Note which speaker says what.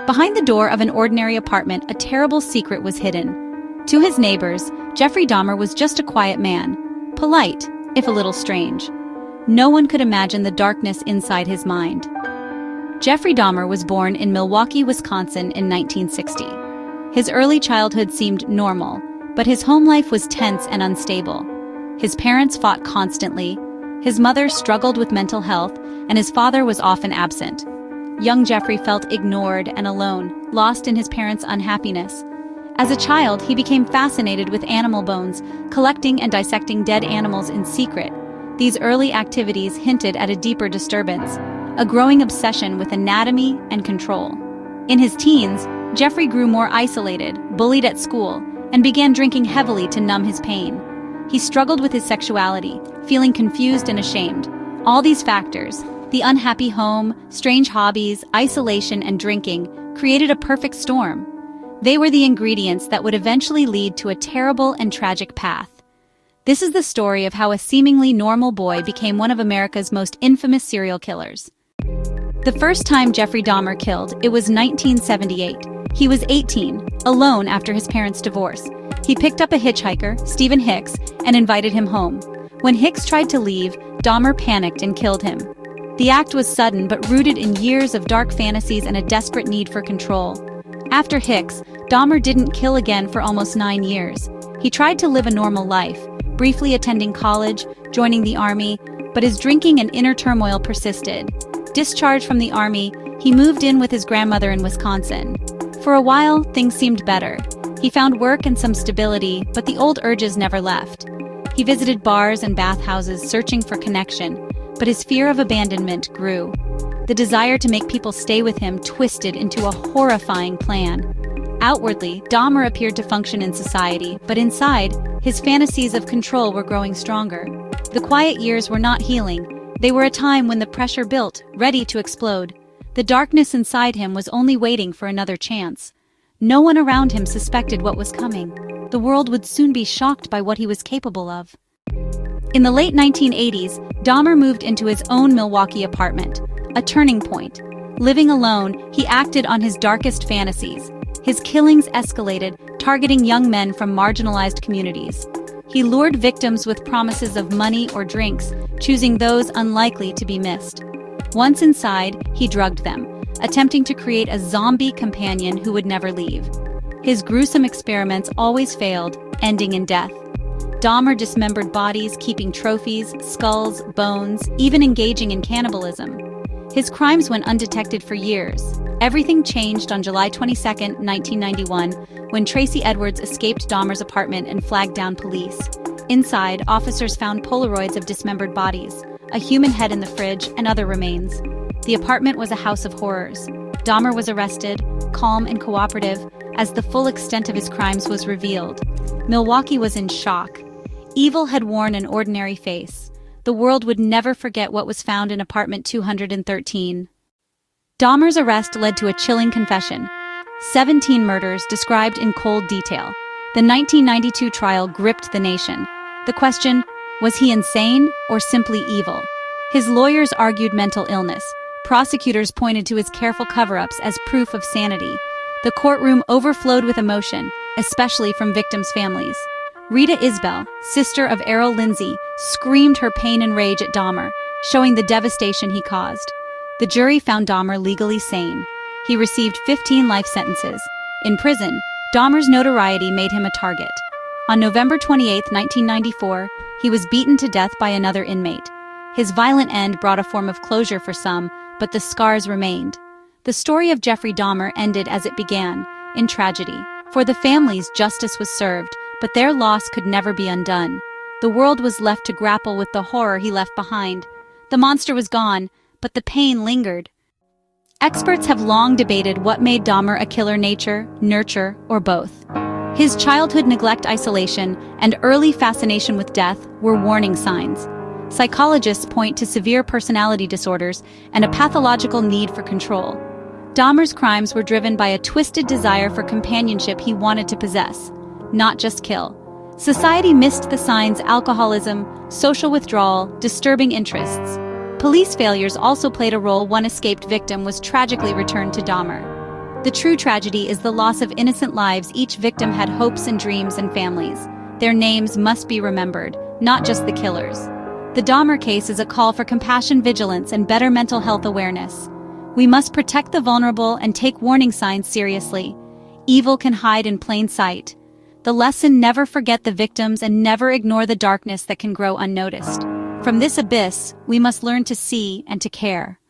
Speaker 1: Behind the door of an ordinary apartment, a terrible secret was hidden. To his neighbors, Jeffrey Dahmer was just a quiet man, polite, if a little strange. No one could imagine the darkness inside his mind. Jeffrey Dahmer was born in Milwaukee, Wisconsin in 1960. His early childhood seemed normal, but his home life was tense and unstable. His parents fought constantly, his mother struggled with mental health, and his father was often absent. Young Jeffrey felt ignored and alone, lost in his parents' unhappiness. As a child, he became fascinated with animal bones, collecting and dissecting dead animals in secret. These early activities hinted at a deeper disturbance, a growing obsession with anatomy and control. In his teens, Jeffrey grew more isolated, bullied at school, and began drinking heavily to numb his pain. He struggled with his sexuality, feeling confused and ashamed. All these factors, the unhappy home, strange hobbies, isolation, and drinking, created a perfect storm. They were the ingredients that would eventually lead to a terrible and tragic path. This is the story of how a seemingly normal boy became one of America's most infamous serial killers. The first time Jeffrey Dahmer killed, it was 1978. He was 18, alone after his parents' divorce. He picked up a hitchhiker, Stephen Hicks, and invited him home. When Hicks tried to leave, Dahmer panicked and killed him. The act was sudden but rooted in years of dark fantasies and a desperate need for control. After Hicks, Dahmer didn't kill again for almost 9 years. He tried to live a normal life, briefly attending college, joining the army, but his drinking and inner turmoil persisted. Discharged from the army, he moved in with his grandmother in Wisconsin. For a while, things seemed better. He found work and some stability, but the old urges never left. He visited bars and bathhouses searching for connection, but his fear of abandonment grew. The desire to make people stay with him twisted into a horrifying plan. Outwardly, Dahmer appeared to function in society, but inside, his fantasies of control were growing stronger. The quiet years were not healing. They were a time when the pressure built, ready to explode. The darkness inside him was only waiting for another chance. No one around him suspected what was coming. The world would soon be shocked by what he was capable of. In the late 1980s, Dahmer moved into his own Milwaukee apartment, a turning point. Living alone, he acted on his darkest fantasies. His killings escalated, targeting young men from marginalized communities. He lured victims with promises of money or drinks, choosing those unlikely to be missed. Once inside, he drugged them, attempting to create a zombie companion who would never leave. His gruesome experiments always failed, ending in death. Dahmer dismembered bodies, keeping trophies, skulls, bones, even engaging in cannibalism. His crimes went undetected for years. Everything changed on July 22, 1991, when Tracy Edwards escaped Dahmer's apartment and flagged down police. Inside, officers found Polaroids of dismembered bodies, a human head in the fridge, and other remains. The apartment was a house of horrors. Dahmer was arrested, calm and cooperative, as the full extent of his crimes was revealed. Milwaukee was in shock. Evil had worn an ordinary face. The world would never forget what was found in apartment 213. Dahmer's arrest led to a chilling confession. 17 murders described in cold detail. The 1992 trial gripped the nation. The question, was he insane or simply evil? His lawyers argued mental illness. Prosecutors pointed to his careful cover-ups as proof of sanity. The courtroom overflowed with emotion, especially from victims' families. Rita Isbell, sister of Errol Lindsay, screamed her pain and rage at Dahmer, showing the devastation he caused. The jury found Dahmer legally sane. He received 15 life sentences. In prison, Dahmer's notoriety made him a target. On November 28, 1994, he was beaten to death by another inmate. His violent end brought a form of closure for some, but the scars remained. The story of Jeffrey Dahmer ended as it began, in tragedy. For the families, justice was served, but their loss could never be undone. The world was left to grapple with the horror he left behind. The monster was gone, but the pain lingered. Experts have long debated what made Dahmer a killer: nature, nurture, or both. His childhood neglect, isolation, and early fascination with death were warning signs. Psychologists point to severe personality disorders and a pathological need for control. Dahmer's crimes were driven by a twisted desire for companionship he wanted to possess, not just kill. Society missed the signs: alcoholism, social withdrawal, disturbing interests. Police failures also played a role. One escaped victim was tragically returned to Dahmer. The true tragedy is the loss of innocent lives. Each victim had hopes and dreams and families. Their names must be remembered, not just the killers. The Dahmer case is a call for compassion, vigilance, and better mental health awareness. We must protect the vulnerable and take warning signs seriously. Evil can hide in plain sight. The lesson: never forget the victims and never ignore the darkness that can grow unnoticed. From this abyss, we must learn to see and to care.